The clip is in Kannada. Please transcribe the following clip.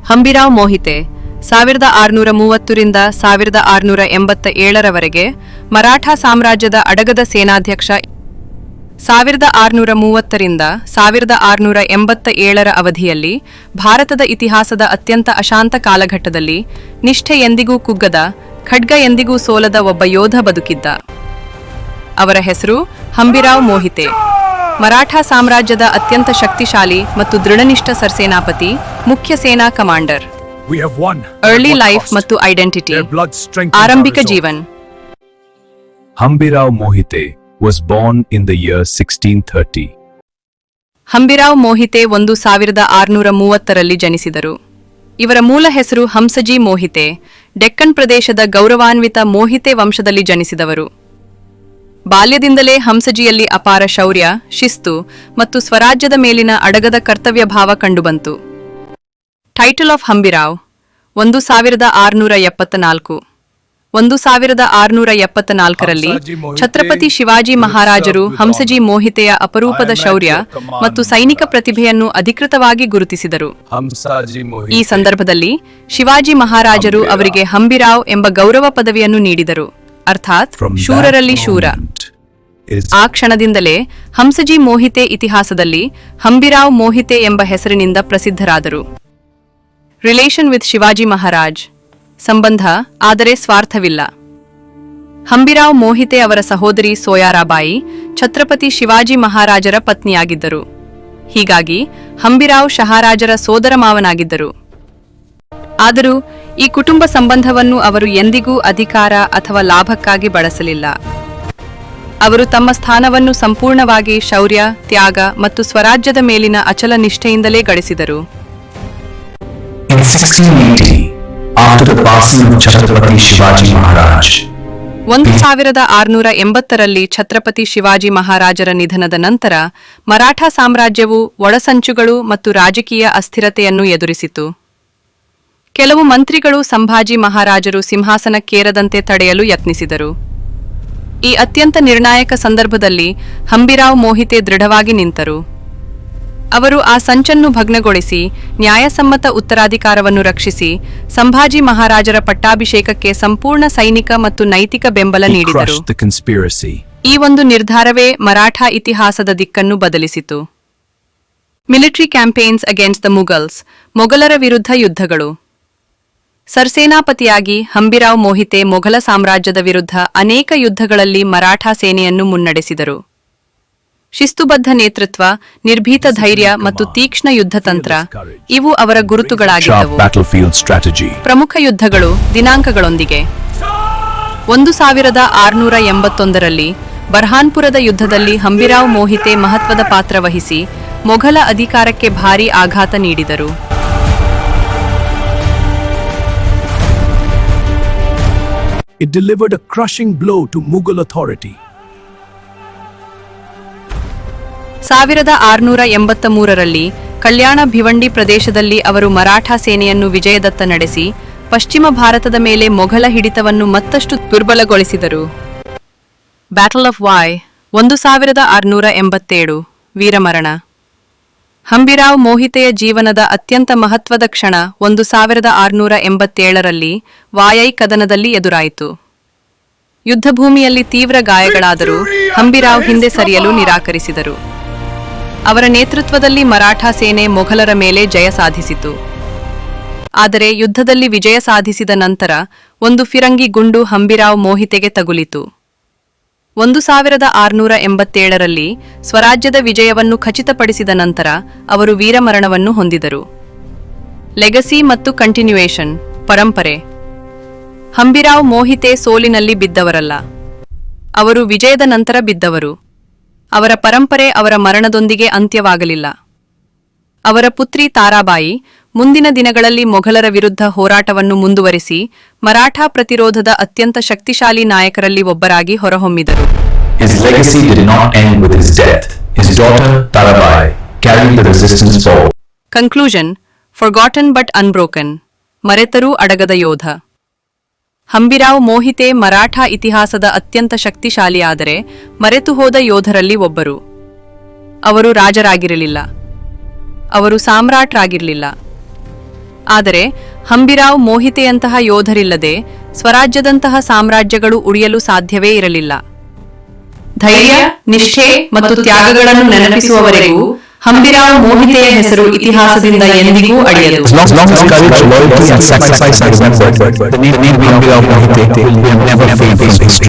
ಹಂಬಿರಾವ್ ಮೋಹಿತೆ 1630ರಿಂದ 1687ರವರೆಗೆ ಮರಾಠಾ ಸಾಮ್ರಾಜ್ಯದ ಅಡಗದ ಸೇನಾಧ್ಯಕ್ಷ. 1630ರಿಂದ 1687ರ ಅವಧಿಯಲ್ಲಿ ಭಾರತದ ಇತಿಹಾಸದ ಅತ್ಯಂತ ಅಶಾಂತ ಕಾಲಘಟ್ಟದಲ್ಲಿ ನಿಷ್ಠೆ ಎಂದಿಗೂ ಕುಗ್ಗದ, ಖಡ್ಗ ಎಂದಿಗೂ ಸೋಲದ ಒಬ್ಬ ಯೋಧ ಬದುಕಿದ್ದ. ಅವರ ಹೆಸರು ಹಂಬಿರಾವ್ ಮೋಹಿತೆ. ಮರಾಠಾ ಸಾಮ್ರಾಜ್ಯದ ಅತ್ಯಂತ ಶಕ್ತಿಶಾಲಿ ಮತ್ತು ದೃಢನಿಷ್ಠ ಸರ್ಸೇನಾಪತಿ, ಮುಖ್ಯ ಸೇನಾ ಕಮಾಂಡರ್. ಅರ್ಲಿ ಲೈಫ್ ಮತ್ತು ಐಡೆಂಟಿಟಿ. ಆರಂಭಿಕ Jeevan. Hambirao Mohite was born in the year 1630. ಹಂಬಿರಾವ್ Mohite 1630ರಲ್ಲಿ ಜನಿಸಿದರು. ಇವರ ಮೂಲ ಹೆಸರು ಹಂಸಜಿ ಮೋಹಿತೆ. ಡೆಕ್ಕನ್ ಪ್ರದೇಶದ ಗೌರವಾನ್ವಿತ ಮೋಹಿತೆ ವಂಶದಲ್ಲಿ ಜನಿಸಿದವರು. ಬಾಲ್ಯದಿಂದಲೇ ಹಂಸಜಿಯಲ್ಲಿ ಅಪಾರ ಶೌರ್ಯ, ಶಿಸ್ತು ಮತ್ತು ಸ್ವರಾಜ್ಯದ ಮೇಲಿನ ಅಡಗದ ಕರ್ತವ್ಯ ಭಾವ ಕಂಡುಬಂತು. Title of Hambirrao. 1674. 1674ರಲ್ಲಿ ಛತ್ರಪತಿ ಶಿವಾಜಿ ಮಹಾರಾಜರು ಹಂಸಜಿ ಮೋಹಿತೆಯ ಅಪರೂಪದ ಶೌರ್ಯ ಮತ್ತು ಸೈನಿಕ ಪ್ರತಿಭೆಯನ್ನು ಅಧಿಕೃತವಾಗಿ ಗುರುತಿಸಿದರು. ಈ ಸಂದರ್ಭದಲ್ಲಿ ಶಿವಾಜಿ ಮಹಾರಾಜರು ಅವರಿಗೆ ಹಂಬಿರಾವ್ ಎಂಬ ಗೌರವ ಪದವಿಯನ್ನು ನೀಡಿದರು, ಅರ್ಥಾತ್ ಶೂರರಲ್ಲಿ ಶೂರ. ಆ ಕ್ಷಣದಿಂದಲೇ ಹಂಸಜಿ ಮೋಹಿತೆ ಇತಿಹಾಸದಲ್ಲಿ ಹಂಬಿರಾವ್ ಮೋಹಿತೆ ಎಂಬ ಹೆಸರಿನಿಂದ ಪ್ರಸಿದ್ಧರಾದರು. Relation with Shivaji Maharaj. ಸಂಬಂಧ, ಆದರೆ ಸ್ವಾರ್ಥವಿಲ್ಲ. ಹಂಬಿರಾವ್ ಮೋಹಿತೆ ಅವರ ಸಹೋದರಿ ಸೋಯಾರಾಬಾಯಿ ಛತ್ರಪತಿ ಶಿವಾಜಿ ಮಹಾರಾಜರ ಪತ್ನಿಯಾಗಿದ್ದರು. ಹೀಗಾಗಿ ಹಂಬಿರಾವ್ ಶಹಾರಾಜರ ಸೋದರ ಮಾವನಾಗಿದ್ದರು. ಆದರೂ ಈ ಕುಟುಂಬ ಸಂಬಂಧವನ್ನು ಅವರು ಎಂದಿಗೂ ಅಧಿಕಾರ ಅಥವಾ ಲಾಭಕ್ಕಾಗಿ ಬಳಸಲಿಲ್ಲ. ಅವರು ತಮ್ಮ ಸ್ಥಾನವನ್ನು ಸಂಪೂರ್ಣವಾಗಿ ಶೌರ್ಯ, ತ್ಯಾಗ ಮತ್ತು ಸ್ವರಾಜ್ಯದ ಮೇಲಿನ ಅಚಲ ನಿಷ್ಠೆಯಿಂದಲೇ ಗಳಿಸಿದರು. In 1680, after the passing of Chhatrapati Shivaji Maharaj, 1680ರಲ್ಲಿ Chhatrapati Shivaji ಮಹಾರಾಜರ ನಿಧನದ ನಂತರ ಮರಾಠಾ ಸಾಮ್ರಾಜ್ಯವು ಒಳಸಂಚುಗಳು ಮತ್ತು ರಾಜಕೀಯ ಅಸ್ಥಿರತೆಯನ್ನು ಎದುರಿಸಿತು. ಕೆಲವು ಮಂತ್ರಿಗಳು ಸಂಭಾಜಿ ಮಹಾರಾಜರು ಸಿಂಹಾಸನಕ್ಕೇರದಂತೆ ತಡೆಯಲು ಯತ್ನಿಸಿದರು. ಈ ಅತ್ಯಂತ ನಿರ್ಣಾಯಕ ಸಂದರ್ಭದಲ್ಲಿ ಹಂಬಿರಾವ್ ಮೋಹಿತೆ ದೃಢವಾಗಿ ನಿಂತರು. ಅವರು ಆ ಸಂಚನ್ನು ಭಗ್ನಗೊಳಿಸಿ ನ್ಯಾಯಸಮ್ಮತ ಉತ್ತರಾಧಿಕಾರವನ್ನು ರಕ್ಷಿಸಿ ಸಂಭಾಜಿ ಮಹಾರಾಜರ ಪಟ್ಟಾಭಿಷೇಕಕ್ಕೆ ಸಂಪೂರ್ಣ ಸೈನಿಕ ಮತ್ತು ನೈತಿಕ ಬೆಂಬಲ ನೀಡಿದರು. ಈ ಒಂದು ನಿರ್ಧಾರವೇ ಮರಾಠಾ ಇತಿಹಾಸದ ದಿಕ್ಕನ್ನು ಬದಲಿಸಿತು. Military campaigns against the Mughals. ಮೊಘಲರ ವಿರುದ್ಧ ಯುದ್ಧಗಳು. ಸರ್ಸೇನಾಪತಿಯಾಗಿ ಹಂಬಿರಾವ್ ಮೋಹಿತೆ ಮೊಘಲ ಸಾಮ್ರಾಜ್ಯದ ವಿರುದ್ಧ ಅನೇಕ ಯುದ್ಧಗಳಲ್ಲಿ ಮರಾಠಾ ಸೇನೆಯನ್ನು ಮುನ್ನಡೆಸಿದರು. ಶಿಸ್ತುಬದ್ಧ ನೇತೃತ್ವ, ನಿರ್ಭೀತ ಧೈರ್ಯ ಮತ್ತು ತೀಕ್ಷ್ಣ ಯುದ್ಧತಂತ್ರ ಇವು ಅವರ ಗುರುತುಗಳಾಗಿದ್ದವು. ಪ್ರಮುಖ ಯುದ್ಧಗಳು ದಿನಾಂಕಗಳೊಂದಿಗೆ. 1681ರಲ್ಲಿ ಬರ್ಹಾನ್ಪುರದ ಯುದ್ಧದಲ್ಲಿ ಹಂಬಿರಾವ್ ಮೋಹಿತೆ ಮಹತ್ವದ ಪಾತ್ರ ವಹಿಸಿ ಮೊಘಲ ಅಧಿಕಾರಕ್ಕೆ ಭಾರೀ ಆಘಾತ ನೀಡಿದರು. It delivered a crushing blow to Mughal authority. 1683ರಲ್ಲಿ ಕಲ್ಯಾಣ ಭಿವಂಡಿ ಪ್ರದೇಶದಲ್ಲಿ ಅವರು ಮರಾಠಾ ಸೇನೆಯನ್ನು ವಿಜಯದತ್ತ ನಡೆಸಿ ಪಶ್ಚಿಮ ಭಾರತದ ಮೇಲೆ ಮೊಘಲ ಹಿಡಿತವನ್ನು ಮತ್ತಷ್ಟು ದುರ್ಬಲಗೊಳಿಸಿದರು. Battle of Wai. 1687. ವೀರಮರಣ. ಹಂಬಿರಾವ್ ಮೋಹಿತೆಯ ಜೀವನದ ಅತ್ಯಂತ ಮಹತ್ವದ ಕ್ಷಣ 1687ರಲ್ಲಿ ವಾಯೈ ಕದನದಲ್ಲಿ ಎದುರಾಯಿತು. ಯುದ್ಧಭೂಮಿಯಲ್ಲಿ ತೀವ್ರ ಗಾಯಗಳಾದರೂ ಹಂಬಿರಾವ್ ಹಿಂದೆ ಸರಿಯಲು ನಿರಾಕರಿಸಿದರು. ಅವರ ನೇತೃತ್ವದಲ್ಲಿ ಮರಾಠಾ ಸೇನೆ ಮೊಘಲರ ಮೇಲೆ ಜಯ ಸಾಧಿಸಿತು. ಆದರೆ ಯುದ್ಧದಲ್ಲಿ ವಿಜಯ ಸಾಧಿಸಿದ ನಂತರ ಒಂದು ಫಿರಂಗಿ ಗುಂಡು ಹಂಬಿರಾವ್ ಮೋಹಿತೆಗೆ ತಗುಲಿತು. 1687ರಲ್ಲಿ ಸ್ವರಾಜ್ಯದ ವಿಜಯವನ್ನು ಖಚಿತಪಡಿಸಿದ ನಂತರ ಅವರು ವೀರಮರಣವನ್ನು ಹೊಂದಿದರು. ಲೆಗಸಿ ಮತ್ತು ಕಂಟಿನ್ಯೂಯೇಷನ್. ಪರಂಪರೆ. ಹಂಬಿರಾವ್ ಮೋಹಿತೆ ಸೋಲಿನಲ್ಲಿ ಬಿದ್ದವರಲ್ಲ, ಅವರು ವಿಜಯದ ನಂತರ ಬಿದ್ದವರು. ಅವರ ಪರಂಪರೆ ಅವರ ಮರಣದೊಂದಿಗೆ ಅಂತ್ಯವಾಗಲಿಲ್ಲ. ಅವರ ಪುತ್ರಿ ತಾರಾಬಾಯಿ ಮುಂದಿನ ದಿನಗಳಲ್ಲಿ ಮೊಘಲರ ವಿರುದ್ಧ ಹೋರಾಟವನ್ನು ಮುಂದುವರಿಸಿ ಮರಾಠಾ ಪ್ರತಿರೋಧದ ಅತ್ಯಂತ ಶಕ್ತಿಶಾಲಿ ನಾಯಕರಲ್ಲಿ ಒಬ್ಬರಾಗಿ ಹೊರಹೊಮ್ಮಿದರು. His legacy did not end with his death. His daughter Tarabai carried the resistance forward. Conclusion. Forgotten but unbroken. ಮರೆತರೂ ಅಡಗದ ಯೋಧ. ಹಂಬಿರಾವ್ ಮೋಹಿತೆ ಮರಾಠಾ ಇತಿಹಾಸದ ಅತ್ಯಂತ ಶಕ್ತಿಶಾಲಿಯಾದರೆ ಮರೆತು ಹೋದ ಯೋಧರಲ್ಲಿ ಒಬ್ಬರು. ಅವರು ರಾಜರಾಗಿರಲಿಲ್ಲ, ಅವರು ಸಾಮ್ರಾಟ್ರಾಗಿರಲಿಲ್ಲ. ಆದರೆ ಹಂಬಿರಾವ್ ಮೋಹಿತೆಯಂತಹ ಯೋಧರಿಲ್ಲದೆ ಸ್ವರಾಜ್ಯದಂತಹ ಸಾಮ್ರಾಜ್ಯಗಳು ಉಳಿಯಲು ಸಾಧ್ಯವೇ ಇರಲಿಲ್ಲ. ಧೈರ್ಯ, ನಿಷ್ಠೆ ಮತ್ತು ತ್ಯಾಗಗಳನ್ನು ನೆನಪಿಸುವವರೆಗೂ ಹಂಬಿರಾವ್ ಮೋಹಿತೆಯ ಹೆಸರು ಇತಿಹಾಸದಿಂದ ಎಂದಿಗೂ ಅಳಿಯದು. As long as courage, loyalty and sacrifice are remembered, the name Hambirao Mohite will never fade from history.